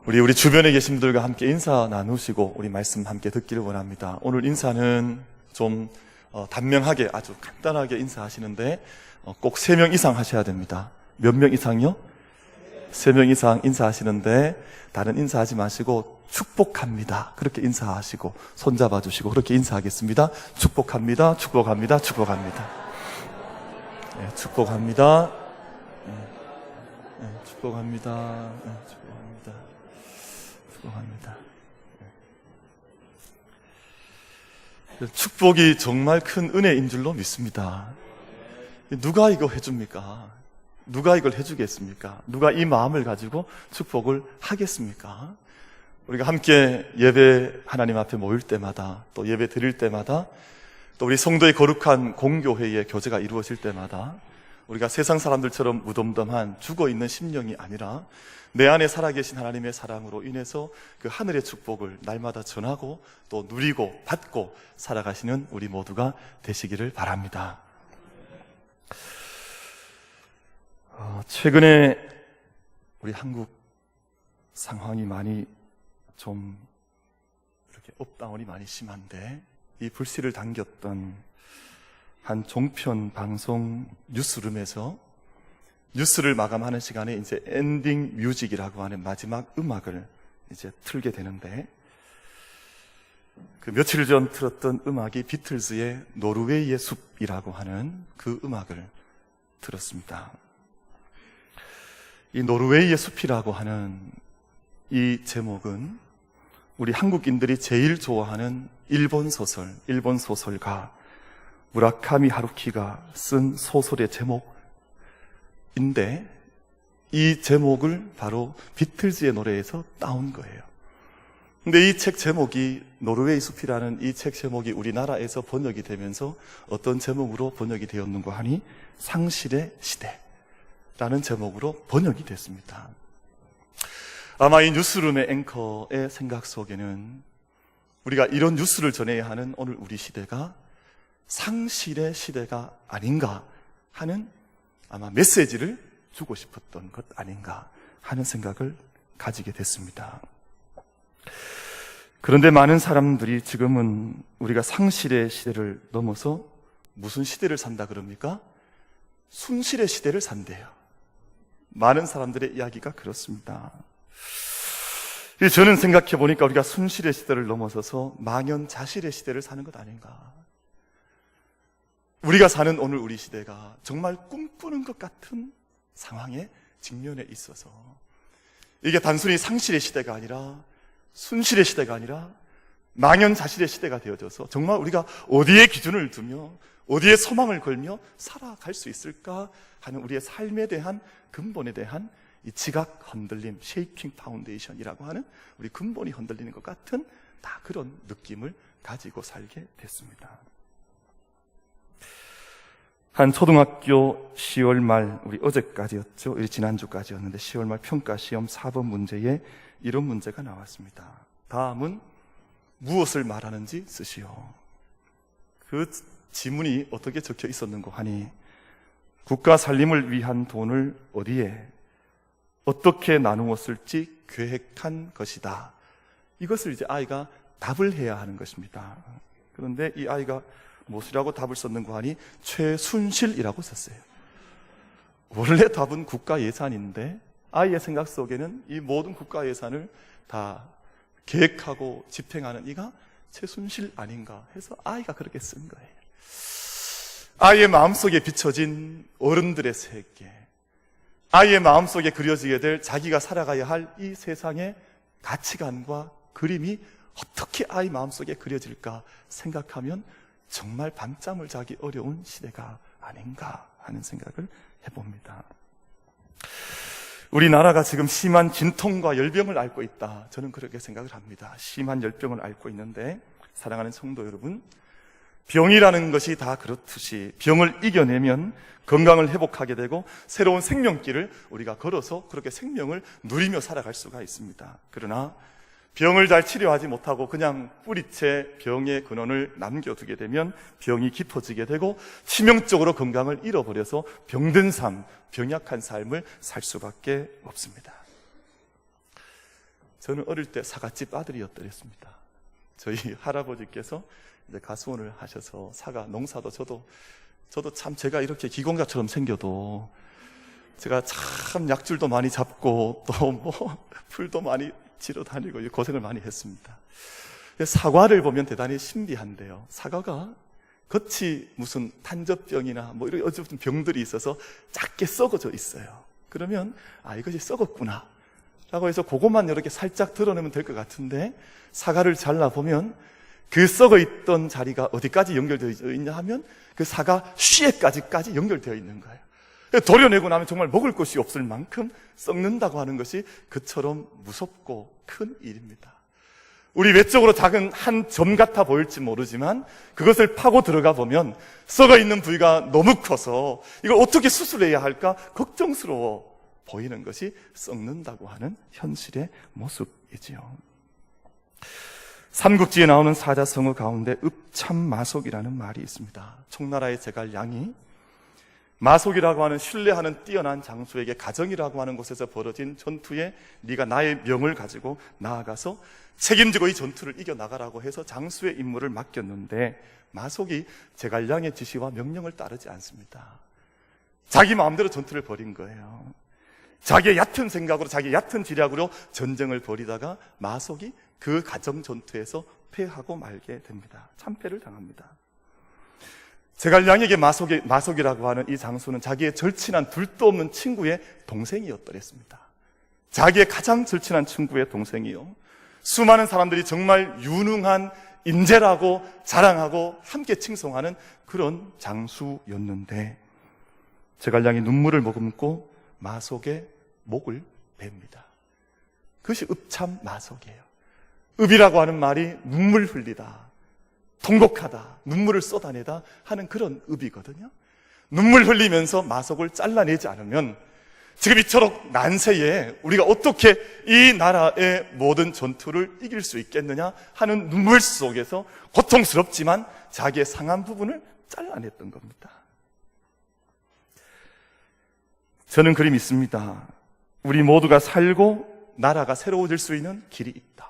우리 주변에 계신 분들과 함께 인사 나누시고 우리 말씀 함께 듣기를 원합니다. 오늘 인사는 좀 단명하게 아주 간단하게 인사하시는데 꼭 3명 이상 하셔야 됩니다. 몇 명 이상요? 3명 이상 인사하시는데 다른 인사하지 마시고 축복합니다. 그렇게 인사하시고 손잡아 주시고 그렇게 인사하겠습니다. 축복합니다. 축복합니다. 축복합니다. 네, 축복합니다. 네, 축복합니다. 네, 축복합니다. 축복합니다. 축복이 정말 큰 은혜인 줄로 믿습니다. 누가 이거 해줍니까? 누가 이걸 해주겠습니까? 누가 이 마음을 가지고 축복을 하겠습니까? 우리가 함께 예배 하나님 앞에 모일 때마다 또 예배 드릴 때마다 또 우리 성도의 거룩한 공교회의 교제가 이루어질 때마다 우리가 세상 사람들처럼 무덤덤한 죽어있는 심령이 아니라 내 안에 살아계신 하나님의 사랑으로 인해서 그 하늘의 축복을 날마다 전하고 또 누리고 받고 살아가시는 우리 모두가 되시기를 바랍니다. 최근에 우리 한국 상황이 많이 좀 이렇게 업다운이 많이 심한데 이 불씨를 당겼던 한 종편 방송 뉴스룸에서 뉴스를 마감하는 시간에 이제 엔딩 뮤직이라고 하는 마지막 음악을 이제 틀게 되는데 그 며칠 전 틀었던 음악이 비틀즈의 노르웨이의 숲이라고 하는 그 음악을 들었습니다. 이 노르웨이의 숲이라고 하는 이 제목은 우리 한국인들이 제일 좋아하는 일본 소설가 무라카미 하루키가 쓴 소설의 제목인데 이 제목을 바로 비틀즈의 노래에서 따온 거예요. 근데 이 책 제목이 노르웨이 숲이라는 이 책 제목이 우리나라에서 번역이 되면서 어떤 제목으로 번역이 되었는가 하니 상실의 시대라는 제목으로 번역이 됐습니다. 아마 이 뉴스룸의 앵커의 생각 속에는 우리가 이런 뉴스를 전해야 하는 오늘 우리 시대가 상실의 시대가 아닌가 하는 아마 메시지를 주고 싶었던 것 아닌가 하는 생각을 가지게 됐습니다. 그런데 많은 사람들이 지금은 우리가 상실의 시대를 넘어서 무슨 시대를 산다 그럽니까? 순실의 시대를 산대요. 많은 사람들의 이야기가 그렇습니다. 저는 생각해 보니까 우리가 순실의 시대를 넘어서서 망연자실의 시대를 사는 것 아닌가. 우리가 사는 오늘 우리 시대가 정말 꿈꾸는 것 같은 상황에 직면해 있어서 이게 단순히 상실의 시대가 아니라 순실의 시대가 아니라 망연자실의 시대가 되어져서 정말 우리가 어디에 기준을 두며 어디에 소망을 걸며 살아갈 수 있을까 하는 우리의 삶에 대한 근본에 대한 이 지각 흔들림, 쉐이킹 파운데이션이라고 하는 우리 근본이 흔들리는 것 같은 다 그런 느낌을 가지고 살게 됐습니다. 한 초등학교 10월 말, 우리 어제까지였죠. 우리 지난주까지였는데 10월 말 평가시험 4번 문제에 이런 문제가 나왔습니다. 다음은 무엇을 말하는지 쓰시오. 그 지문이 어떻게 적혀 있었는가 하니 국가 살림을 위한 돈을 어디에 어떻게 나누어 쓸지 계획한 것이다. 이것을 이제 아이가 답을 해야 하는 것입니다. 그런데 이 아이가 무엇이라고 답을 썼는가 하니 최순실이라고 썼어요. 원래 답은 국가 예산인데 아이의 생각 속에는 이 모든 국가 예산을 다 계획하고 집행하는 이가 최순실 아닌가 해서 아이가 그렇게 쓴 거예요. 아이의 마음속에 비춰진 어른들의 세계, 아이의 마음속에 그려지게 될 자기가 살아가야 할 이 세상의 가치관과 그림이 어떻게 아이 마음속에 그려질까 생각하면 정말 밤잠을 자기 어려운 시대가 아닌가 하는 생각을 해봅니다. 우리나라가 지금 심한 진통과 열병을 앓고 있다. 저는 그렇게 생각을 합니다. 심한 열병을 앓고 있는데 사랑하는 성도 여러분, 병이라는 것이 다 그렇듯이 병을 이겨내면 건강을 회복하게 되고 새로운 생명길을 우리가 걸어서 그렇게 생명을 누리며 살아갈 수가 있습니다. 그러나 병을 잘 치료하지 못하고 그냥 뿌리채 병의 근원을 남겨두게 되면 병이 깊어지게 되고 치명적으로 건강을 잃어버려서 병든 삶, 병약한 삶을 살 수밖에 없습니다. 저는 어릴 때 사과집 아들이었더랬습니다. 저희 할아버지께서 이제 가수원을 하셔서 사과 농사도 저도 참 제가 이렇게 기공자처럼 생겨도 제가 참 약줄도 많이 잡고 또 뭐 풀도 많이 지러 다니고 고생을 많이 했습니다. 사과를 보면 대단히 신비한데요. 사과가 겉이 무슨 탄저병이나 뭐 이런 어쨌든 병들이 있어서 작게 썩어져 있어요. 그러면 이것이 썩었구나 라고 해서 그것만 이렇게 살짝 드러내면 될 것 같은데, 사과를 잘라보면 그 썩어 있던 자리가 어디까지 연결되어 있냐 하면 그 사과 씨에까지 연결되어 있는 거예요. 도려내고 나면 정말 먹을 것이 없을 만큼 썩는다고 하는 것이 그처럼 무섭고 큰 일입니다. 우리 외적으로 작은 한 점 같아 보일지 모르지만 그것을 파고 들어가 보면 썩어 있는 부위가 너무 커서 이걸 어떻게 수술해야 할까 걱정스러워 보이는 것이 썩는다고 하는 현실의 모습이지요. 삼국지에 나오는 사자성어 가운데 읍참마속이라는 말이 있습니다. 청나라의 제갈량이 마속이라고 하는 신뢰하는 뛰어난 장수에게 가정이라고 하는 곳에서 벌어진 전투에 네가 나의 명을 가지고 나아가서 책임지고 이 전투를 이겨나가라고 해서 장수의 임무를 맡겼는데, 마속이 제갈량의 지시와 명령을 따르지 않습니다. 자기 마음대로 전투를 벌인 거예요. 자기의 얕은 생각으로, 자기의 얕은 지략으로 전쟁을 벌이다가 마속이 그 가정 전투에서 패하고 말게 됩니다. 참패를 당합니다. 제갈량에게 마속이라고 하는 이 장수는 자기의 절친한 둘도 없는 친구의 동생이었더랬습니다. 자기의 가장 절친한 친구의 동생이요, 수많은 사람들이 정말 유능한 인재라고 자랑하고 함께 칭송하는 그런 장수였는데, 제갈량이 눈물을 머금고 마속의 목을 베입니다. 그것이 읍참마속이에요. 읍이라고 하는 말이 눈물 흘리다, 통곡하다, 눈물을 쏟아내다 하는 그런 읍이거든요. 눈물 흘리면서 마속을 잘라내지 않으면 지금 이처럼 난세에 우리가 어떻게 이 나라의 모든 전투를 이길 수 있겠느냐 하는 눈물 속에서 고통스럽지만 자기의 상한 부분을 잘라냈던 겁니다. 저는 그리 믿습니다. 우리 모두가 살고 나라가 새로워질 수 있는 길이 있다.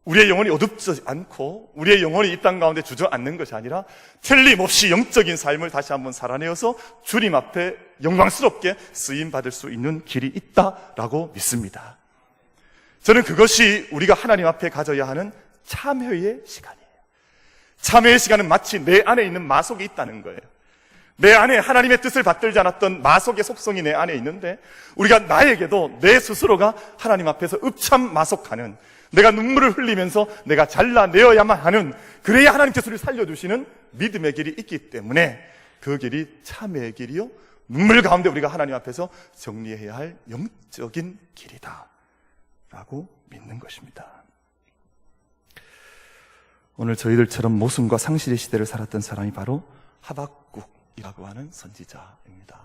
우리의 영혼이 어둡지 않고 우리의 영혼이 이 땅 가운데 주저앉는 것이 아니라 틀림없이 영적인 삶을 다시 한번 살아내어서 주님 앞에 영광스럽게 쓰임받을 수 있는 길이 있다라고 믿습니다. 저는 그것이 우리가 하나님 앞에 가져야 하는 참회의 시간이에요. 참회의 시간은 마치 내 안에 있는 마속이 있다는 거예요. 내 안에 하나님의 뜻을 받들지 않았던 마속의 속성이 내 안에 있는데, 우리가 나에게도 내 스스로가 하나님 앞에서 읍참마속하는, 내가 눈물을 흘리면서 내가 잘라내어야만 하는, 그래야 하나님께서 우리를 살려주시는 믿음의 길이 있기 때문에 그 길이 참회의 길이요, 눈물 가운데 우리가 하나님 앞에서 정리해야 할 영적인 길이다 라고 믿는 것입니다. 오늘 저희들처럼 모순과 상실의 시대를 살았던 사람이 바로 하박국이라고 하는 선지자입니다.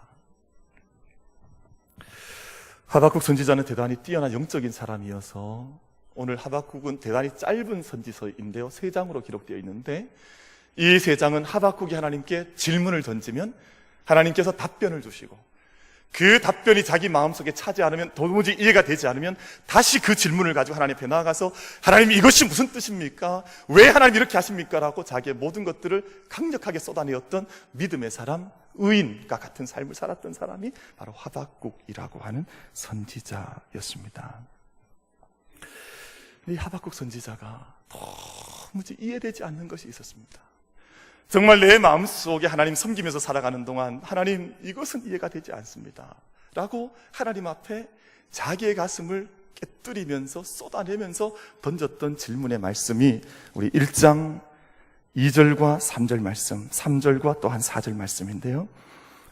하박국 선지자는 대단히 뛰어난 영적인 사람이어서 오늘 하박국은 대단히 짧은 선지서인데요, 3장으로 기록되어 있는데, 이 3장은 하박국이 하나님께 질문을 던지면 하나님께서 답변을 주시고, 그 답변이 자기 마음속에 차지 않으면, 도무지 이해가 되지 않으면 다시 그 질문을 가지고 하나님 앞에 나아가서 하나님 이것이 무슨 뜻입니까? 왜 하나님 이렇게 하십니까? 라고 자기의 모든 것들을 강력하게 쏟아내었던 믿음의 사람, 의인과 같은 삶을 살았던 사람이 바로 하박국이라고 하는 선지자였습니다. 이 하박국 선지자가 도무지 이해되지 않는 것이 있었습니다. 정말 내 마음속에 하나님 섬기면서 살아가는 동안 하나님 이것은 이해가 되지 않습니다 라고 하나님 앞에 자기의 가슴을 깨뜨리면서 쏟아내면서 던졌던 질문의 말씀이 우리 1장 2절과 3절 말씀, 3절과 또한 4절 말씀인데요,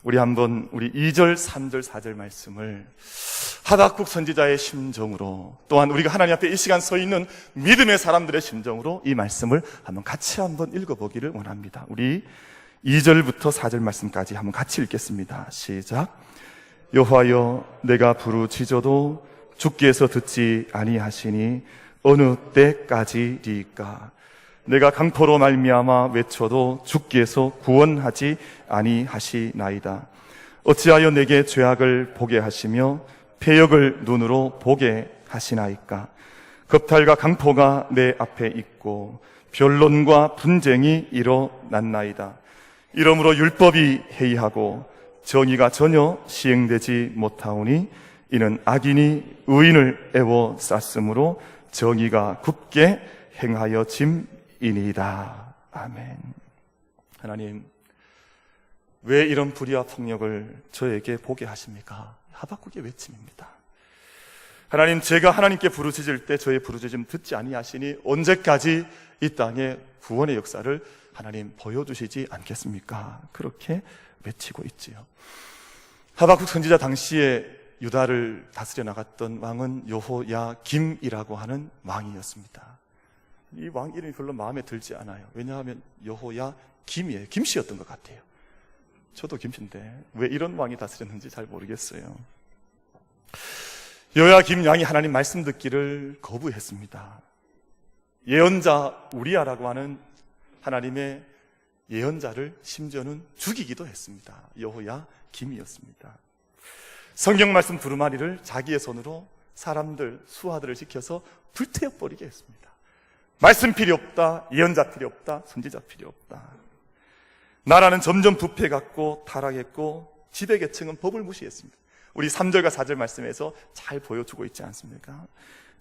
우리 2절, 3절, 4절 말씀을 하박국 선지자의 심정으로, 또한 우리가 하나님 앞에 이 시간 서 있는 믿음의 사람들의 심정으로 이 말씀을 같이 한번 읽어보기를 원합니다. 우리 2절부터 4절 말씀까지 한번 같이 읽겠습니다. 시작. 여호와여, 내가 부르짖어도 주께서 듣지 아니하시니 어느 때까지리까? 내가 강포로 말미암아 외쳐도 주께서 구원하지 아니하시나이다. 어찌하여 내게 죄악을 보게 하시며 패역을 눈으로 보게 하시나이까? 겁탈과 강포가 내 앞에 있고 변론과 분쟁이 일어났나이다. 이러므로 율법이 해이하고 정의가 전혀 시행되지 못하오니 이는 악인이 의인을 애워쌌으므로 정의가 굳게 행하여 짐이니이다. 아멘. 하나님, 왜 이런 불의와 폭력을 저에게 보게 하십니까? 하박국의 외침입니다. 하나님, 제가 하나님께 부르짖을 때 저의 부르짖음 듣지 아니하시니 언제까지 이 땅에 구원의 역사를 하나님 보여주시지 않겠습니까? 그렇게 외치고 있지요. 하박국 선지자 당시에 유다를 다스려 나갔던 왕은 여호야김이라고 하는 왕이었습니다. 이 왕 이름이 별로 마음에 들지 않아요. 왜냐하면 여호야김이에요. 김씨였던 것 같아요. 저도 김씨인데 왜 이런 왕이 다스렸는지 잘 모르겠어요. 여호야김 왕이 하나님 말씀 듣기를 거부했습니다. 예언자 우리야라고 하는 하나님의 예언자를 심지어는 죽이기도 했습니다. 여호야김이었습니다. 성경 말씀 두루마리를 자기의 손으로 사람들, 수하들을 시켜서 불태워버리게 했습니다. 말씀 필요 없다, 예언자 필요 없다, 선지자 필요 없다. 나라는 점점 부패했고 타락했고 지배계층은 법을 무시했습니다. 우리 3절과 4절 말씀에서 잘 보여주고 있지 않습니까?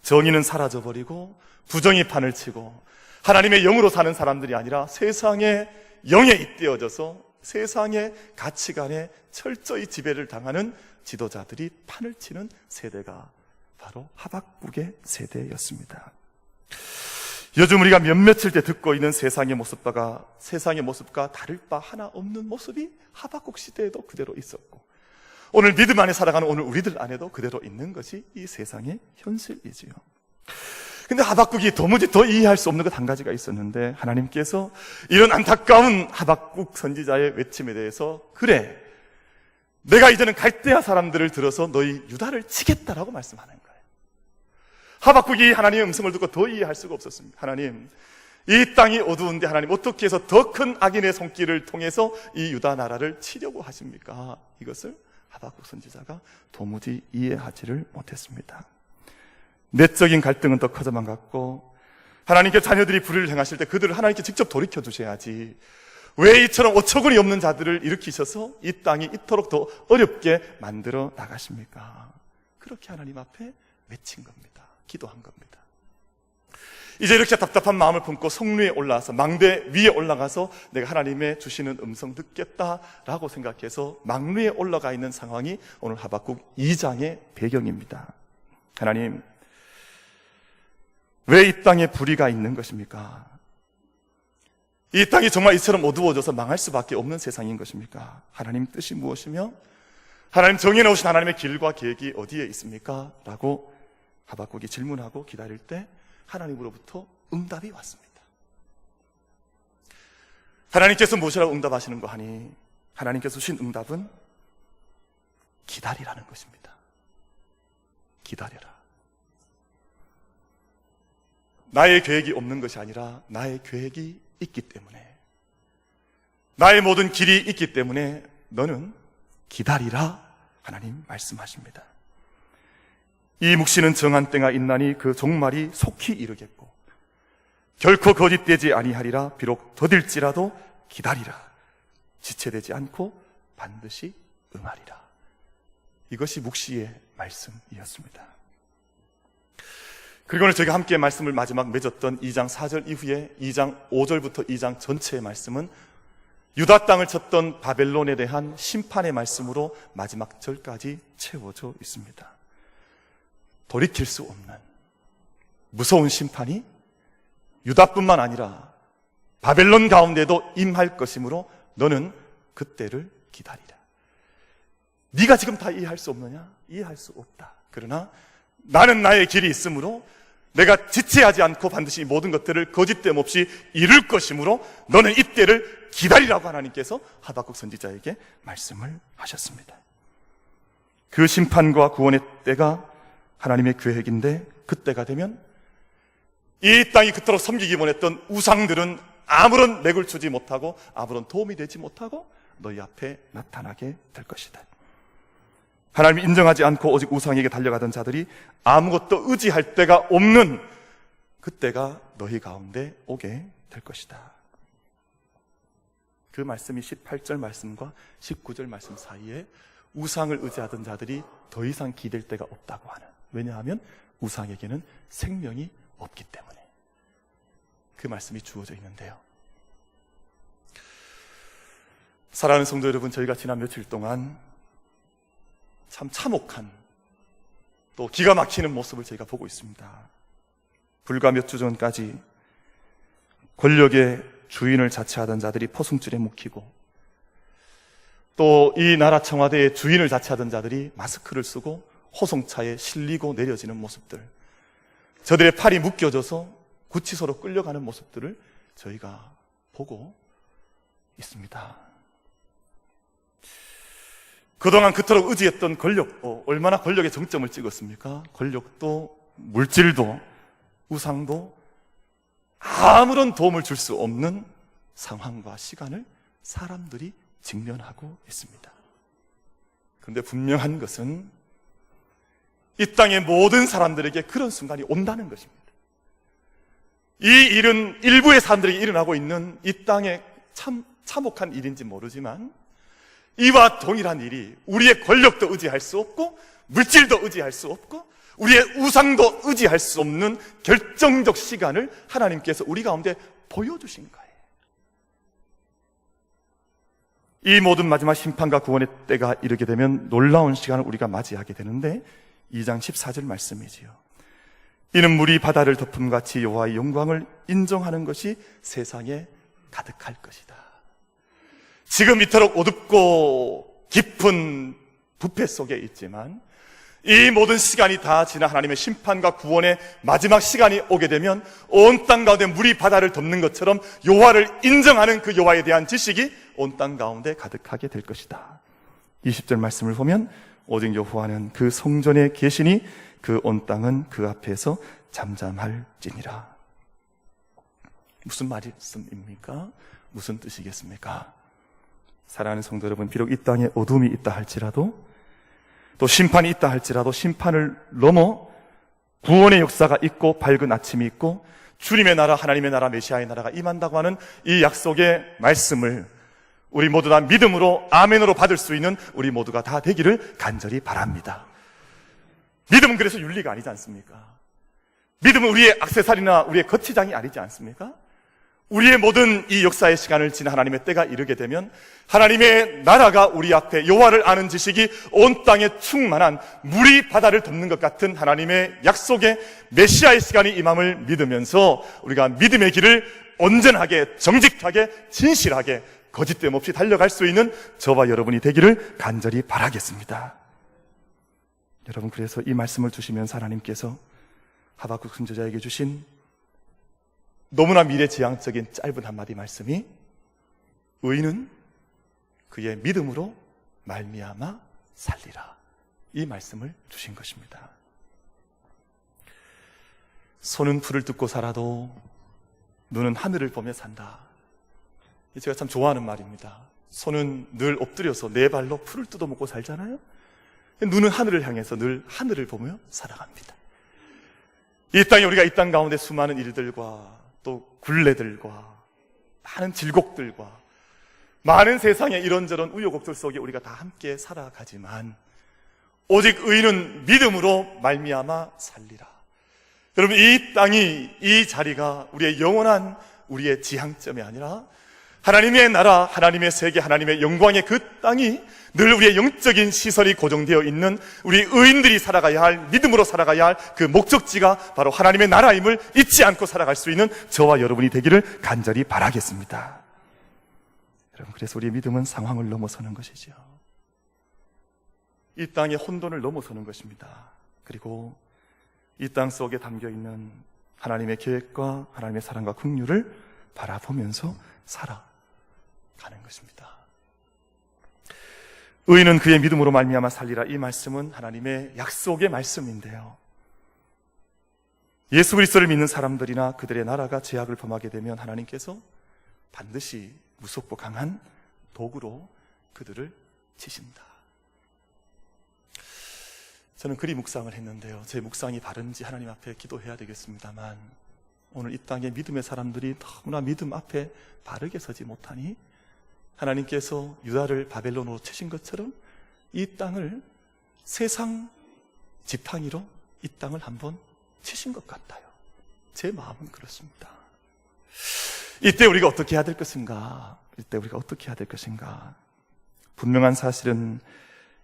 정의는 사라져버리고 부정이 판을 치고 하나님의 영으로 사는 사람들이 아니라 세상의 영에 잇대어져서 세상의 가치관에 철저히 지배를 당하는 지도자들이 판을 치는 세대가 바로 하박국의 세대였습니다. 요즘 우리가 몇몇일 때 듣고 있는 세상의 모습과 다를 바 하나 없는 모습이 하박국 시대에도 그대로 있었고 오늘 믿음 안에 살아가는 오늘 우리들 안에도 그대로 있는 것이 이 세상의 현실이지요. 근데 하박국이 도무지 더 이해할 수 없는 것 한 가지가 있었는데 하나님께서 이런 안타까운 하박국 선지자의 외침에 대해서 그래, 내가 이제는 갈대아 사람들을 들어서 너희 유다를 치겠다라고 말씀하는 거예요. 하박국이 하나님의 음성을 듣고 더 이해할 수가 없었습니다. 하나님, 이 땅이 어두운데 하나님 어떻게 해서 더 큰 악인의 손길을 통해서 이 유다 나라를 치려고 하십니까? 이것을 하박국 선지자가 도무지 이해하지를 못했습니다. 내적인 갈등은 더 커져만 갔고 하나님께 자녀들이 불의를 행하실 때 그들을 하나님께 직접 돌이켜 주셔야지 왜 이처럼 어처구니 없는 자들을 일으키셔서 이 땅이 이토록 더 어렵게 만들어 나가십니까? 그렇게 하나님 앞에 외친 겁니다. 기도한 겁니다. 이제 이렇게 답답한 마음을 품고 성루에 올라와서 망대 위에 올라가서 내가 하나님의 주시는 음성 듣겠다라고 생각해서 망루에 올라가 있는 상황이 오늘 하박국 2장의 배경입니다. 하나님, 왜 이 땅에 불의가 있는 것입니까? 이 땅이 정말 이처럼 어두워져서 망할 수밖에 없는 세상인 것입니까? 하나님 뜻이 무엇이며 하나님 정해 놓으신 하나님의 길과 계획이 어디에 있습니까? 라고 하박국이 질문하고 기다릴 때 하나님으로부터 응답이 왔습니다. 하나님께서 무엇이라고 응답하시는 거 하니 하나님께서 주신 응답은 기다리라는 것입니다. 기다려라. 나의 계획이 없는 것이 아니라 나의 계획이 있기 때문에, 나의 모든 길이 있기 때문에 너는 기다리라 하나님 말씀하십니다. 이 묵시는 정한 때가 있나니 그 종말이 속히 이르겠고 결코 거짓되지 아니하리라. 비록 더딜지라도 기다리라. 지체되지 않고 반드시 응하리라. 이것이 묵시의 말씀이었습니다. 그리고 오늘 저희가 함께 말씀을 마지막 맺었던 2장 4절 이후에 2장 5절부터 2장 전체의 말씀은 유다 땅을 쳤던 바벨론에 대한 심판의 말씀으로 마지막 절까지 채워져 있습니다. 돌이킬 수 없는 무서운 심판이 유다뿐만 아니라 바벨론 가운데도 임할 것이므로 너는 그때를 기다리라. 네가 지금 다 이해할 수 없느냐? 이해할 수 없다. 그러나 나는 나의 길이 있으므로 내가 지체하지 않고 반드시 모든 것들을 거짓됨 없이 이룰 것이므로 너는 이때를 기다리라고 하나님께서 하박국 선지자에게 말씀을 하셨습니다. 그 심판과 구원의 때가 하나님의 계획인데 그때가 되면 이 땅이 그토록 섬기기 원했던 우상들은 아무런 맥을 주지 못하고 아무런 도움이 되지 못하고 너희 앞에 나타나게 될 것이다. 하나님이 인정하지 않고 오직 우상에게 달려가던 자들이 아무것도 의지할 데가 없는 그때가 너희 가운데 오게 될 것이다. 그 말씀이 18절 말씀과 19절 말씀 사이에 우상을 의지하던 자들이 더 이상 기댈 데가 없다고 하는, 왜냐하면 우상에게는 생명이 없기 때문에 그 말씀이 주어져 있는데요. 사랑하는 성도 여러분, 저희가 지난 며칠 동안 참 참혹한 또 기가 막히는 모습을 저희가 보고 있습니다. 불과 몇 주 전까지 권력의 주인을 자처하던 자들이 포승줄에 묶이고, 또 이 나라 청와대의 주인을 자처하던 자들이 마스크를 쓰고 호송차에 실리고 내려지는 모습들, 저들의 팔이 묶여져서 구치소로 끌려가는 모습들을 저희가 보고 있습니다. 그동안 그토록 의지했던 권력, 얼마나 권력의 정점을 찍었습니까? 권력도 물질도 우상도 아무런 도움을 줄 수 없는 상황과 시간을 사람들이 직면하고 있습니다. 그런데 분명한 것은 이 땅의 모든 사람들에게 그런 순간이 온다는 것입니다. 이 일은 일부의 사람들에게 일어나고 있는 이 땅의 참혹한 일인지 모르지만, 이와 동일한 일이 우리의 권력도 의지할 수 없고 물질도 의지할 수 없고 우리의 우상도 의지할 수 없는 결정적 시간을 하나님께서 우리 가운데 보여주신 거예요. 이 모든 마지막 심판과 구원의 때가 이르게 되면 놀라운 시간을 우리가 맞이하게 되는데, 2장 14절 말씀이지요. 이는 물이 바다를 덮음같이 여호와의 영광을 인정하는 것이 세상에 가득할 것이다. 지금 이토록 어둡고 깊은 부패 속에 있지만, 이 모든 시간이 다 지나 하나님의 심판과 구원의 마지막 시간이 오게 되면 온 땅 가운데 물이 바다를 덮는 것처럼 여호와를 인정하는 그 여호와에 대한 지식이 온 땅 가운데 가득하게 될 것이다. 20절 말씀을 보면 오직 여호와는 그 성전에 계시니 그 온 땅은 그 앞에서 잠잠할지니라. 무슨 말씀입니까? 무슨 뜻이겠습니까? 사랑하는 성도 여러분, 비록 이 땅에 어둠이 있다 할지라도, 또 심판이 있다 할지라도 심판을 넘어 구원의 역사가 있고 밝은 아침이 있고 주님의 나라, 하나님의 나라, 메시아의 나라가 임한다고 하는 이 약속의 말씀을 우리 모두 다 믿음으로 아멘으로 받을 수 있는 우리 모두가 다 되기를 간절히 바랍니다. 믿음은 그래서 윤리가 아니지 않습니까? 믿음은 우리의 액세서리나 우리의 거치장이 아니지 않습니까? 우리의 모든 이 역사의 시간을 지나 하나님의 때가 이르게 되면 하나님의 나라가 우리 앞에, 여호와를 아는 지식이 온 땅에 충만한 물이 바다를 덮는 것 같은 하나님의 약속의 메시아의 시간이 임함을 믿으면서 우리가 믿음의 길을 온전하게, 정직하게, 진실하게, 거짓됨 없이 달려갈 수 있는 저와 여러분이 되기를 간절히 바라겠습니다. 여러분, 그래서 이 말씀을 주시면서 하나님께서 하박국 선지자에게 주신 너무나 미래지향적인 짧은 한마디 말씀이, 의인은 그의 믿음으로 말미암아 살리라, 이 말씀을 주신 것입니다. 손은 풀을 뜯고 살아도 눈은 하늘을 보며 산다. 제가 참 좋아하는 말입니다. 손은 늘 엎드려서 네 발로 풀을 뜯어먹고 살잖아요. 눈은 하늘을 향해서 늘 하늘을 보며 살아갑니다. 이 땅에 우리가 이 땅 가운데 수많은 일들과 또 굴레들과 많은 질곡들과 많은 세상의 이런저런 우여곡절 속에 우리가 다 함께 살아가지만, 오직 의인은 믿음으로 말미암아 살리라. 여러분, 이 땅이, 이 자리가 우리의 영원한 우리의 지향점이 아니라 하나님의 나라, 하나님의 세계, 하나님의 영광의 그 땅이 늘 우리의 영적인 시설이 고정되어 있는 우리 의인들이 살아가야 할, 믿음으로 살아가야 할 그 목적지가 바로 하나님의 나라임을 잊지 않고 살아갈 수 있는 저와 여러분이 되기를 간절히 바라겠습니다. 여러분, 그래서 우리의 믿음은 상황을 넘어서는 것이죠. 이 땅의 혼돈을 넘어서는 것입니다. 그리고 이 땅 속에 담겨있는 하나님의 계획과 하나님의 사랑과 긍휼을 바라보면서 살아가는 것입니다. 의인은 그의 믿음으로 말미암아 살리라, 이 말씀은 하나님의 약속의 말씀인데요, 예수 그리스도를 믿는 사람들이나 그들의 나라가 죄악을 범하게 되면 하나님께서 반드시 무섭고 강한 도구로 그들을 치신다. 저는 그리 묵상을 했는데요, 제 묵상이 바른지 하나님 앞에 기도해야 되겠습니다만, 오늘 이 땅에 믿음의 사람들이 너무나 믿음 앞에 바르게 서지 못하니 하나님께서 유다를 바벨론으로 치신 것처럼 이 땅을 세상 지팡이로 이 땅을 한번 치신 것 같아요. 제 마음은 그렇습니다. 이때 우리가 어떻게 해야 될 것인가? 이때 우리가 어떻게 해야 될 것인가? 분명한 사실은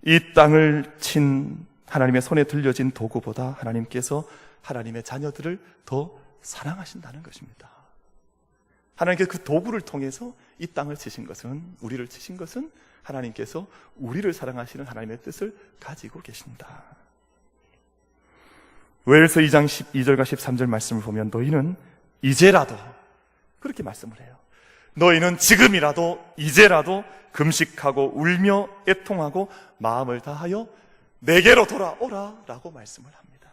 이 땅을 친 하나님의 손에 들려진 도구보다 하나님께서 하나님의 자녀들을 더 사랑하신다는 것입니다. 하나님께서 그 도구를 통해서 이 땅을 치신 것은, 우리를 치신 것은 하나님께서 우리를 사랑하시는 하나님의 뜻을 가지고 계신다. 요엘서 2장 12절과 13절 말씀을 보면 너희는 이제라도, 그렇게 말씀을 해요. 너희는 지금이라도, 이제라도 금식하고 울며 애통하고 마음을 다하여 내게로 돌아오라 라고 말씀을 합니다.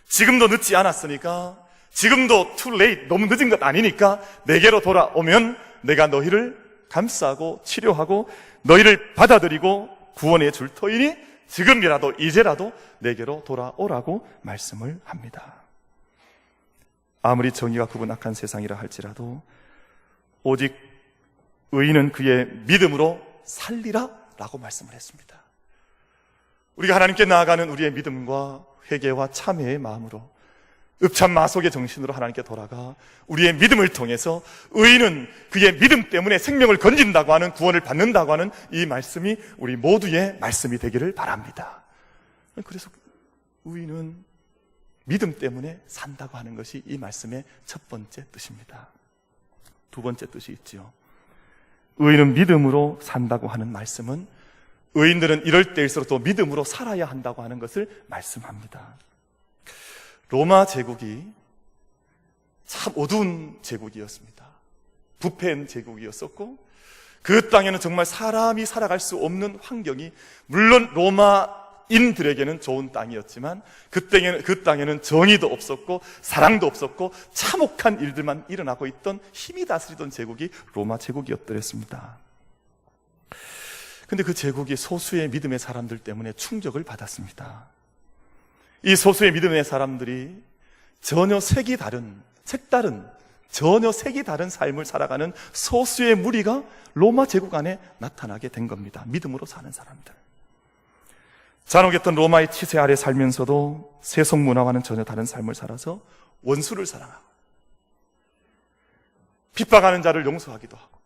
지금도 늦지 않았으니까, 지금도 too late, 너무 늦은 것 아니니까 내게로 돌아오면 내가 너희를 감싸고 치료하고 너희를 받아들이고 구원해 줄 터이니 지금이라도 이제라도 내게로 돌아오라고 말씀을 합니다. 아무리 정의가 구분악한 세상이라 할지라도 오직 의인은 그의 믿음으로 살리라 라고 말씀을 했습니다. 우리가 하나님께 나아가는 우리의 믿음과 회개와 참회의 마음으로, 읍참마속의 정신으로 하나님께 돌아가 우리의 믿음을 통해서 의인은 그의 믿음 때문에 생명을 건진다고 하는, 구원을 받는다고 하는 이 말씀이 우리 모두의 말씀이 되기를 바랍니다. 그래서 의인은 믿음 때문에 산다고 하는 것이 이 말씀의 첫 번째 뜻입니다. 두 번째 뜻이 있지요. 의인은 믿음으로 산다고 하는 말씀은 의인들은 이럴 때일수록 또 믿음으로 살아야 한다고 하는 것을 말씀합니다. 로마 제국이 참 어두운 제국이었습니다. 부패한 제국이었었고 그 땅에는 정말 사람이 살아갈 수 없는 환경이, 물론 로마인들에게는 좋은 땅이었지만 그 땅에는 정의도 없었고 사랑도 없었고 참혹한 일들만 일어나고 있던, 힘이 다스리던 제국이 로마 제국이었더랬습니다. 근데 그 제국이 소수의 믿음의 사람들 때문에 충격을 받았습니다. 이 소수의 믿음의 사람들이 전혀 색이 다른, 전혀 색이 다른 삶을 살아가는 소수의 무리가 로마 제국 안에 나타나게 된 겁니다. 믿음으로 사는 사람들. 잔혹했던 로마의 치세 아래 살면서도 세속 문화와는 전혀 다른 삶을 살아서 원수를 사랑하고 핍박하는 자를 용서하기도 하고,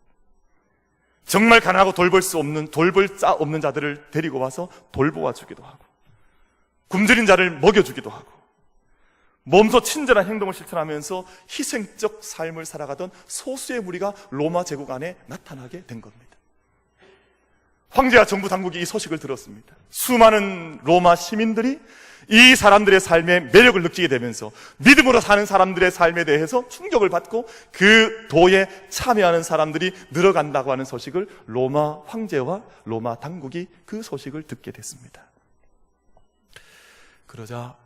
정말 가난하고 돌볼 자 없는 자들을 데리고 와서 돌보아 주기도 하고, 굶주린 자를 먹여주기도 하고, 몸소 친절한 행동을 실천하면서 희생적 삶을 살아가던 소수의 무리가 로마 제국 안에 나타나게 된 겁니다. 황제와 정부 당국이 이 소식을 들었습니다. 수많은 로마 시민들이 이 사람들의 삶에 매력을 느끼게 되면서 믿음으로 사는 사람들의 삶에 대해서 충격을 받고 그 도에 참여하는 사람들이 늘어간다고 하는 소식을 로마 황제와 로마 당국이 그 소식을 듣게 됐습니다. 그러자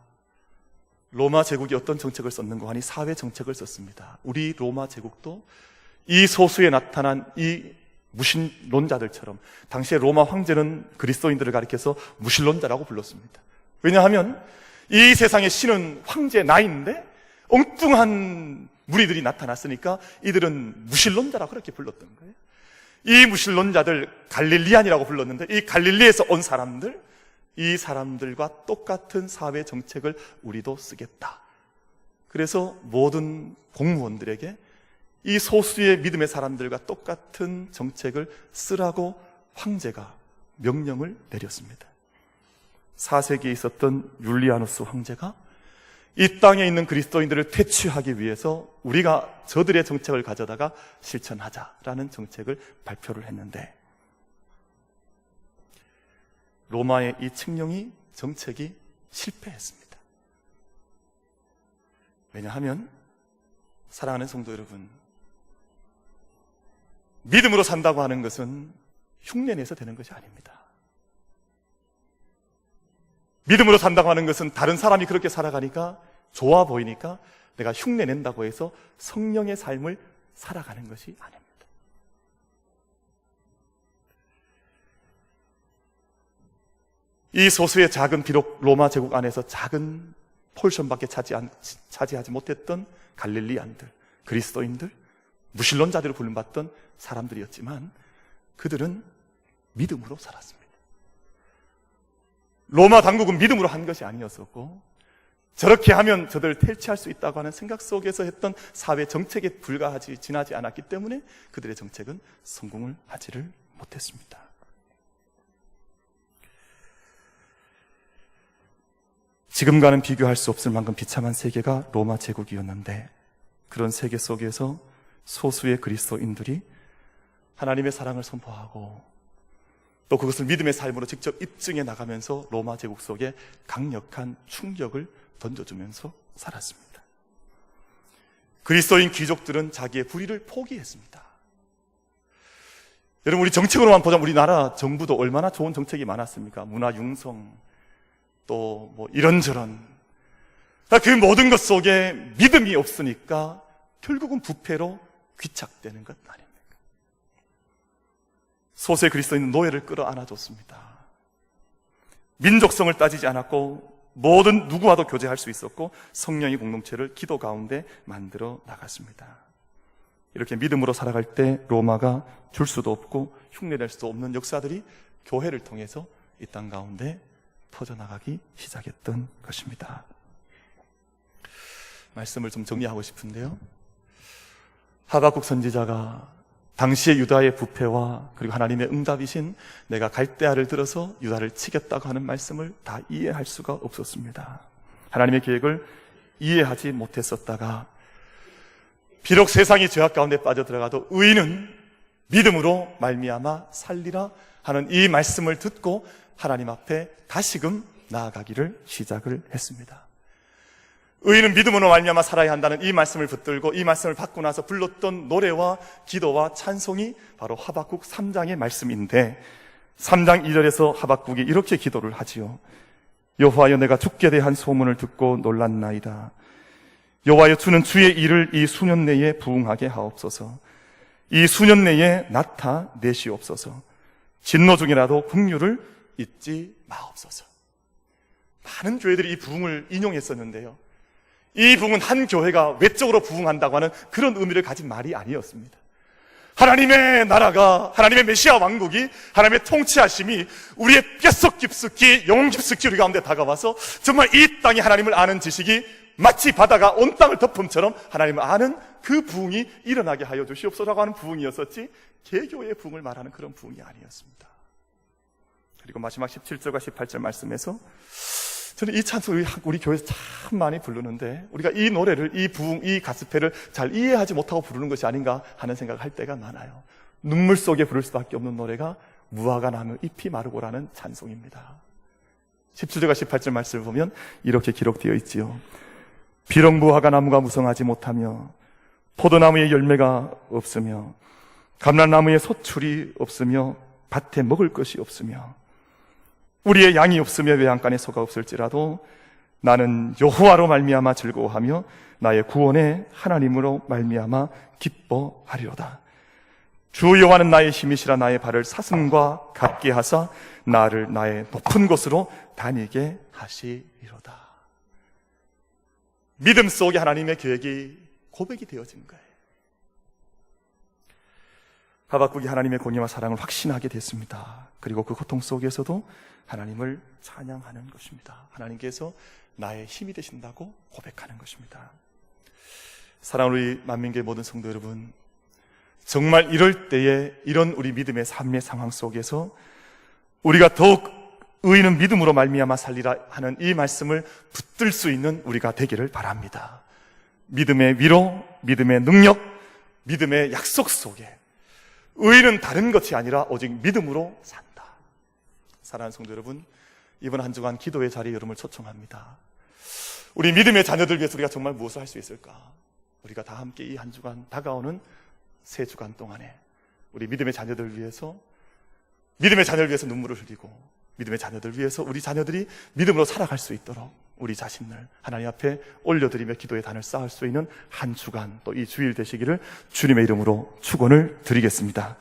로마 제국이 어떤 정책을 썼는가 하니 사회 정책을 썼습니다. 우리 로마 제국도 이 소수에 나타난 이 무신론자들처럼, 당시에 로마 황제는 그리스도인들을 가리켜서 무신론자라고 불렀습니다. 왜냐하면 이 세상의 신은 황제 나인데 엉뚱한 무리들이 나타났으니까 이들은 무신론자라고 그렇게 불렀던 거예요. 이 무신론자들 갈릴리안이라고 불렀는데, 이 갈릴리에서 온 사람들, 이 사람들과 똑같은 사회 정책을 우리도 쓰겠다. 그래서 모든 공무원들에게 이 소수의 믿음의 사람들과 똑같은 정책을 쓰라고 황제가 명령을 내렸습니다. 4세기에 있었던 율리아누스 황제가 이 땅에 있는 그리스도인들을 퇴치하기 위해서 우리가 저들의 정책을 가져다가 실천하자라는 정책을 발표를 했는데, 로마의 이 칙령이, 정책이 실패했습니다. 왜냐하면 사랑하는 성도 여러분, 믿음으로 산다고 하는 것은 흉내내서 되는 것이 아닙니다. 믿음으로 산다고 하는 것은 다른 사람이 그렇게 살아가니까 좋아 보이니까 내가 흉내낸다고 해서 성령의 삶을 살아가는 것이 아닙니다. 이 소수의 작은, 비록 로마 제국 안에서 작은 폴션밖에 차지하지 못했던 갈릴리안들, 그리스도인들, 무신론자들을 불림받던 사람들이었지만 그들은 믿음으로 살았습니다. 로마 당국은 믿음으로 한 것이 아니었었고, 저렇게 하면 저들을 퇴치할 수 있다고 하는 생각 속에서 했던 사회 정책에 지나지 않았기 때문에 그들의 정책은 성공을 하지를 못했습니다. 지금과는 비교할 수 없을 만큼 비참한 세계가 로마 제국이었는데, 그런 세계 속에서 소수의 그리스도인들이 하나님의 사랑을 선포하고 또 그것을 믿음의 삶으로 직접 입증해 나가면서 로마 제국 속에 강력한 충격을 던져주면서 살았습니다. 그리스도인 귀족들은 자기의 불의를 포기했습니다. 여러분, 우리 정책으로만 보자면 우리나라 정부도 얼마나 좋은 정책이 많았습니까? 문화 융성, 또 뭐 이런저런. 그 모든 것 속에 믿음이 없으니까 결국은 부패로 귀착되는 것 아닙니까? 소수의 그리스도인은 노예를 끌어안아줬습니다. 민족성을 따지지 않았고 모든 누구와도 교제할 수 있었고 성령의 공동체를 기도 가운데 만들어 나갔습니다. 이렇게 믿음으로 살아갈 때 로마가 줄 수도 없고 흉내낼 수도 없는 역사들이 교회를 통해서 이 땅 가운데 퍼져나가기 시작했던 것입니다. 말씀을 좀 정리하고 싶은데요, 하박국 선지자가 당시의 유다의 부패와 그리고 하나님의 응답이신 내가 갈대아를 들어서 유다를 치겠다고 하는 말씀을 다 이해할 수가 없었습니다. 하나님의 계획을 이해하지 못했었다가 비록 세상이 죄악 가운데 빠져들어가도 의인은 믿음으로 말미암아 살리라 하는 이 말씀을 듣고 하나님 앞에 다시금 나아가기를 시작을 했습니다. 의인은 믿음으로 말미암아 살아야 한다는 이 말씀을 붙들고 이 말씀을 받고 나서 불렀던 노래와 기도와 찬송이 바로 하박국 3장의 말씀인데, 3장 2절에서 하박국이 이렇게 기도를 하지요. 여호와여, 내가 죽게 대한 소문을 듣고 놀랐나이다. 여호와여, 주는 주의 일을 이 수년 내에 부응하게 하옵소서. 이 수년 내에 나타내시옵소서. 진노 중이라도 긍휼을 잊지 마옵소서. 많은 교회들이 이 부흥을 인용했었는데요, 이 부흥은 한 교회가 외적으로 부흥한다고 하는 그런 의미를 가진 말이 아니었습니다. 하나님의 나라가, 하나님의 메시아 왕국이, 하나님의 통치하심이 우리의 뼛속 깊숙이, 영혼 깊숙이 우리 가운데 다가와서 정말 이 땅에 하나님을 아는 지식이 마치 바다가 온 땅을 덮음처럼 하나님을 아는 그 부흥이 일어나게 하여 주시옵소서라고 하는 부흥이었었지, 개교의 부흥을 말하는 그런 부흥이 아니었습니다. 그리고 마지막 17절과 18절 말씀에서 저는 이 찬송을 우리 교회에서 참 많이 부르는데, 우리가 이 노래를, 이 부흥, 이 가스펠을 잘 이해하지 못하고 부르는 것이 아닌가 하는 생각을 할 때가 많아요. 눈물 속에 부를 수밖에 없는 노래가 무화과 나무 잎이 마르고라는 찬송입니다. 17절과 18절 말씀을 보면 이렇게 기록되어 있지요. 비록 무화과 나무가 무성하지 못하며 포도나무에 열매가 없으며 감람나무에 소출이 없으며 밭에 먹을 것이 없으며 우리의 양이 없으며 외양간에 소가 없을지라도 나는 여호와로 말미암아 즐거워하며 나의 구원의 하나님으로 말미암아 기뻐하리로다. 주 여호와는 나의 힘이시라 나의 발을 사슴과 같게 하사 나를 나의 높은 곳으로 다니게 하시리로다. 믿음 속에 하나님의 계획이 고백이 되어진 거예요. 하박국이 하나님의 공의와 사랑을 확신하게 됐습니다. 그리고 그 고통 속에서도 하나님을 찬양하는 것입니다. 하나님께서 나의 힘이 되신다고 고백하는 것입니다. 사랑하는 우리 만민교회 모든 성도 여러분, 정말 이럴 때에 이런 우리 믿음의 삶의 상황 속에서 우리가 더욱 의인은 믿음으로 말미암아 살리라 하는 이 말씀을 붙들 수 있는 우리가 되기를 바랍니다. 믿음의 위로, 믿음의 능력, 믿음의 약속 속에 의인은 다른 것이 아니라 오직 믿음으로 산다. 사랑하는 성도 여러분, 이번 한 주간 기도의 자리에 여러분을 초청합니다. 우리 믿음의 자녀들 위해서 우리가 정말 무엇을 할 수 있을까? 우리가 다 함께 이 한 주간, 다가오는 3주간 동안에 우리 믿음의 자녀들을 위해서, 믿음의 자녀를 위해서 눈물을 흘리고 믿음의 자녀들을 위해서 우리 자녀들이 믿음으로 살아갈 수 있도록 우리 자신을 하나님 앞에 올려드리며 기도의 단을 쌓을 수 있는 한 주간, 또 이 주일 되시기를 주님의 이름으로 축원을 드리겠습니다.